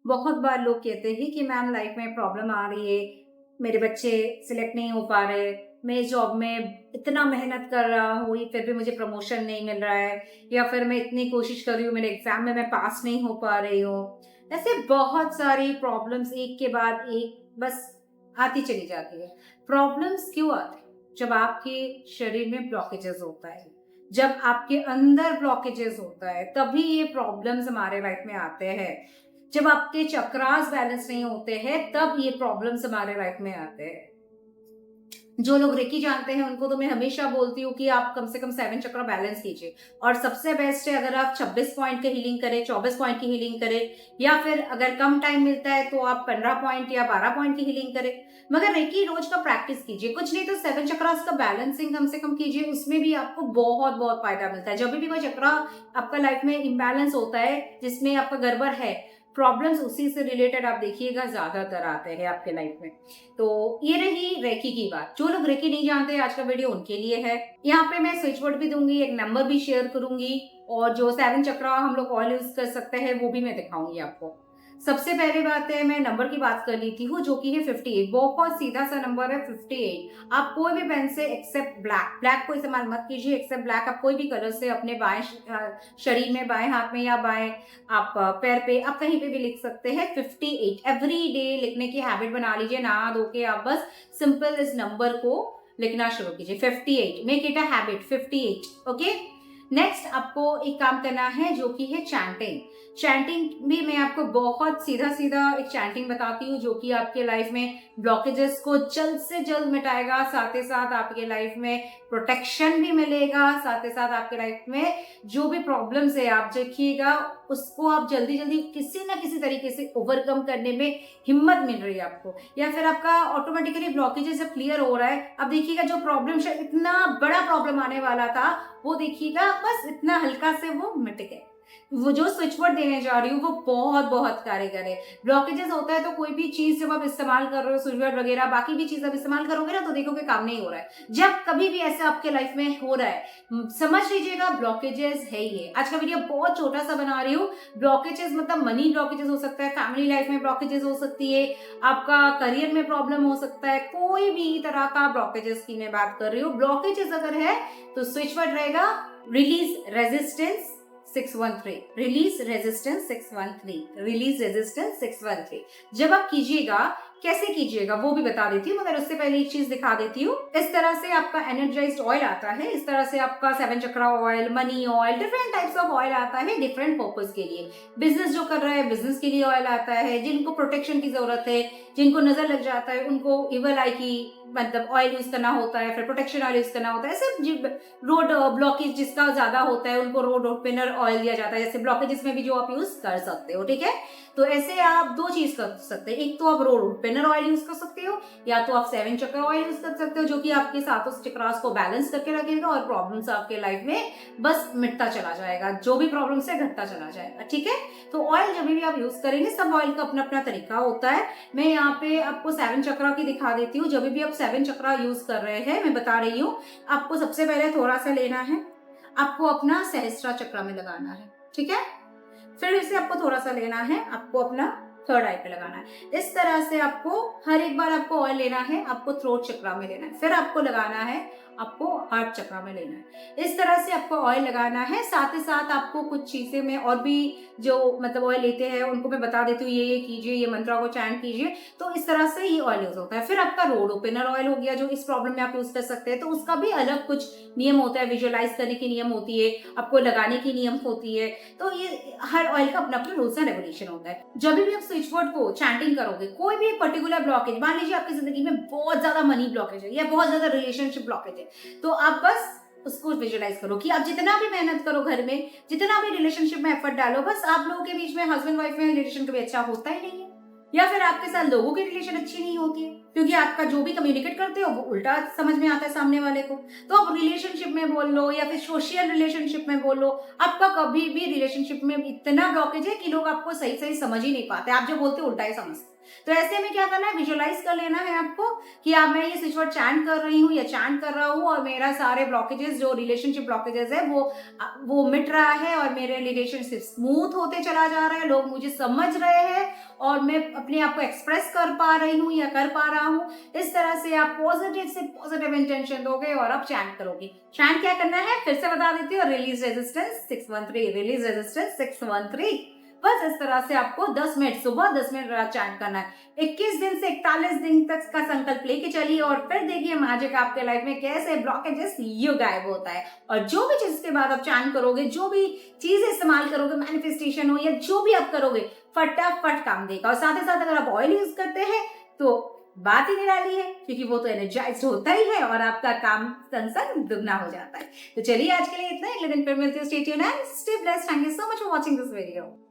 बहुत बार लोग कहते हैं कि मैम लाइफ में प्रॉब्लम आ रही है, मेरे बच्चे सिलेक्ट नहीं हो पा रहे, मैं इस जॉब में इतना मेहनत कर रहा हूँ फिर भी मुझे प्रमोशन नहीं मिल रहा है, या फिर मैं इतनी कोशिश कर रही हूँ मेरे एग्जाम में मैं पास नहीं हो पा रही हूँ। ऐसे बहुत सारी प्रॉब्लम्स एक के बाद एक बस आती चली जाती है। प्रॉब्लम्स क्यों आती है? जब आपके शरीर में ब्लॉकेजेस होता है, जब आपके अंदर ब्लॉकेजेस होता है, तभी ये प्रॉब्लम्स हमारे लाइफ में आते हैं। जब आपके चक्रास बैलेंस नहीं होते हैं तब ये प्रॉब्लम्स हमारे लाइफ में आते हैं। जो लोग रेकी जानते हैं उनको तो मैं हमेशा बोलती हूँ कि आप कम से कम 7 चक्र बैलेंस कीजिए। और सबसे बेस्ट है अगर आप 26 पॉइंट की हीलिंग करें, 24 पॉइंट की हीलिंग करें, या फिर अगर कम टाइम मिलता है तो आप 15 पॉइंट या 12 पॉइंट की हीलिंग करें। मगर रेकी रोज का प्रैक्टिस कीजिए, कुछ नहीं तो 7 चक्रास का बैलेंसिंग कम से कम कीजिए, उसमें भी आपको बहुत बहुत फायदा मिलता है। जब भी कोई चक्रा आपका लाइफ में इम्बैलेंस होता है, जिसमें आपका गड़बड़ है, प्रॉब्लम्स उसी से रिलेटेड आप देखिएगा ज्यादातर आते हैं आपके लाइफ में। तो ये रही रेकी की बात। जो लोग रेकी नहीं जानते, आज का वीडियो उनके लिए है। यहाँ पे मैं स्विच वर्ड भी दूंगी, एक नंबर भी शेयर करूंगी, और जो 7 चक्रा हम लोग ऑयल यूज कर सकते हैं वो भी मैं दिखाऊंगी आपको। सबसे पहले बात है, मैं नंबर की बात कर ली थी वो जो कि है 58। बहुत सीधा सा नंबर है 58। आप कोई भी पेन से एक्सेप्ट ब्लैक, ब्लैक को इस्तेमाल मत कीजिए, एक्सेप्ट ब्लैक आप कोई भी कलर से अपने बाएं शरीर में, बाएं हाथ में या बाएं आप पैर पे, आप कहीं पे भी लिख सकते हैं 58। एवरी डे लिखने की हैबिट बना लीजिए, नहा धो के आप बस सिंपल इस नंबर को लिखना शुरू कीजिए 58। Make it a habit 58। Okay, next आपको एक काम करना है जो कि है चैंटिंग। चैंटिंग भी मैं आपको बहुत सीधा सीधा एक चैंटिंग बताती हूँ जो कि आपके लाइफ में ब्लॉकेजेस को जल्द से जल्द मिटाएगा, साथ ही साथ आपके लाइफ में प्रोटेक्शन भी मिलेगा, साथ ही साथ आपके लाइफ में जो भी प्रॉब्लम्स है आप देखिएगा उसको आप जल्दी जल्दी किसी ना किसी तरीके से ओवरकम करने में हिम्मत मिल रही है आपको, या फिर आपका ऑटोमेटिकली ब्लॉकेजेस जब क्लियर हो रहा है, अब देखिएगा जो प्रॉब्लम शायद इतना बड़ा प्रॉब्लम आने वाला था वो देखिएगा बस इतना हल्का से वो मिट गए। वो जो स्विच वर्ड देने जा रही हूँ वो बहुत बहुत कारगर है। ब्लॉकेजेस होता है तो कोई भी चीज जब आप इस्तेमाल कर रहे हो, स्विच वर्ड वगैरह बाकी भी चीज आप इस्तेमाल करोगे ना तो देखोगे काम नहीं हो रहा है। जब कभी भी ऐसा आपके लाइफ में हो रहा है, समझ लीजिएगा ब्लॉकेजेस है ये। आज का वीडियो बहुत छोटा सा बना रही हूँ। ब्लॉकेजेस मतलब मनी ब्लॉकेजेस हो सकता है, फैमिली लाइफ में ब्लॉकेजेस हो सकती है, आपका करियर में प्रॉब्लम हो सकता है, कोई भी तरह का ब्लॉकेजेस की मैं बात कर रही हूँ। ब्लॉकेजेस अगर है तो स्विच वर्ड रहेगा release resistance 613। Release resistance 613, release resistance 613। जब आप कीजिएगा, कैसे कीजिएगा वो भी बता देती हूँ, मगर उससे पहले एक चीज दिखा देती हूँ। इस तरह से आपका एनर्जाइज्ड ऑयल आता है, इस तरह से आपका 7 chakra oil, money oil, different types of oil आता है डिफरेंट पर्पज के लिए। बिजनेस जो कर रहा है बिजनेस के लिए ऑयल आता है, जिनको प्रोटेक्शन की जरूरत है, जिनको नजर लग जाता है उनको इवल आई की मतलब ऑयल यूज करना होता है, फिर प्रोटेक्शन ऑयल यूज करना होता है। ऐसे रोड ब्लॉकेज जिसका ज्यादा होता है उनको रोड ओपनर ऑयल दिया जाता है, जैसे ब्लॉकेजेस में भी जो आप यूज कर सकते हो। ठीक है, तो ऐसे आप दो चीज कर सकते हैं, एक तो आप रोड ओपनर ऑयल यूज कर सकते हो, या तो आप 7 चक्र ऑयल यूज कर सकते हो जो कि आपके सातों चक्रास को बैलेंस करके रखेगा और प्रॉब्लम्स आपके लाइफ में बस मिटता चला जाएगा, जो भी प्रॉब्लम्स है घटता चला जाएगा। ठीक है, तो ऑयल जब भी आप यूज करेंगे, सब ऑयल का अपना अपना तरीका होता है। मैं यहाँ पे आपको 7 चक्रा की दिखा देती हूँ। जब भी आप 7 चक्रा यूज कर रहे हैं, मैं बता रही हूँ, आपको सबसे पहले थोड़ा सा लेना है, आपको अपना सहस्त्रा चक्र में लगाना है। ठीक है, फिर इसे आपको थोड़ा सा लेना है, आपको अपना थर्ड आई पे लगाना है। इस तरह से आपको हर एक बार आपको ऑयल लेना है, आपको थ्रोट चक्रा में लेना है, फिर आपको लगाना है, आपको हार्ट चक्रा में लेना है। इस तरह से आपको ऑयल लगाना है। साथ ही साथ आपको कुछ चीजें में और भी जो मतलब ऑयल लेते हैं उनको मैं बता देती हूँ, ये कीजिए, ये मंत्रा को चैंट कीजिए, तो इस तरह से ये ऑयल यूज होता है। फिर आपका रोड ओपनर ऑयल हो गया जो इस प्रॉब्लम में आप यूज कर सकते हैं, तो उसका भी अलग कुछ नियम होता है, विजुअलाइज करने की नियम होती है, आपको लगाने की नियम होती है। तो ये हर ऑयल का अपना अपना रूल्स एंड रेगुलेशन होता है। जब भी आप स्विच वर्ड को चैंटिंग करोगे, कोई भी पर्टिकुलर ब्लॉकेज, मान लीजिए आपकी जिंदगी में बहुत ज्यादा मनी ब्लॉकेज है या बहुत ज्यादा रिलेशनशिप ब्लॉकेज है, तो आप बस उसको विजुअलाइज करो कि आप जितना भी मेहनत करो घर में, जितना भी रिलेशनशिप में एफर्ट डालो, बस आप लोगों के बीच में हस्बैंड वाइफ में रिलेशन कभी अच्छा होता ही नहीं है, या फिर आपके साथ लोगों की रिलेशन अच्छी नहीं होती है, क्योंकि आपका जो भी कम्युनिकेट करते हो वो उल्टा समझ में आता है सामने वाले को। तो आप रिलेशनशिप में बोल लो या फिर सोशल रिलेशनशिप में बोल लो, आपका कभी भी रिलेशनशिप में इतना ब्लॉकेज है कि लोग आपको सही सही समझ ही नहीं पाते, आप जो बोलते हो उल्टा ही समझते। तो ऐसे में क्या करना है, विजुअलाइज कर लेना है आपको कि अब मैं ये स्विच वर्ड चैंट कर रही हूँ या चैंट कर रहा हूँ और मेरा सारे ब्लॉकेजेस जो रिलेशनशिप ब्लॉकेजेस है वो मिट रहा है और मेरे रिलेशनशिप स्मूथ होते चला जा रहा है, लोग मुझे समझ रहे हैं और मैं अपने आप को एक्सप्रेस कर पा रही हूँ या कर पा रहा हूँ। इस तरह से आप पॉजिटिव से पॉजिटिव इंटेंशन दोगे और आप चैंट करोगे। चैंट क्या करना है फिर से बता देती हूँ, रिलीज रेजिस्टेंस 613, रिलीज रेजिस्टेंस 613। बस इस तरह से आपको 10 मिनट सुबह 10 मिनट रात चैंट करना है। 21 दिन से 41 दिन तक का संकल्प लेके चलिए और फिर देखिए मैजिक आपके लाइफ में कैसे ब्लॉकेजेस ये गायब होता है। और जो भी चीज के बाद आप चैंट करोगे, जो भी चीज इस्तेमाल करोगे, मैनिफेस्टेशन हो या जो भी आप करोगे, फटाफट काम देगा। और साथ ही साथ अगर आप ऑयल यूज करते हैं तो बात ही निराली है, क्योंकि वो तो एनर्जाइज होता ही है और आपका काम संग दुगना हो जाता है। तो चलिए आज के लिए इतना ही, अगले दिन फिर मिलते हैं। Stay tuned and stay blessed. Thank you so much for watching this video.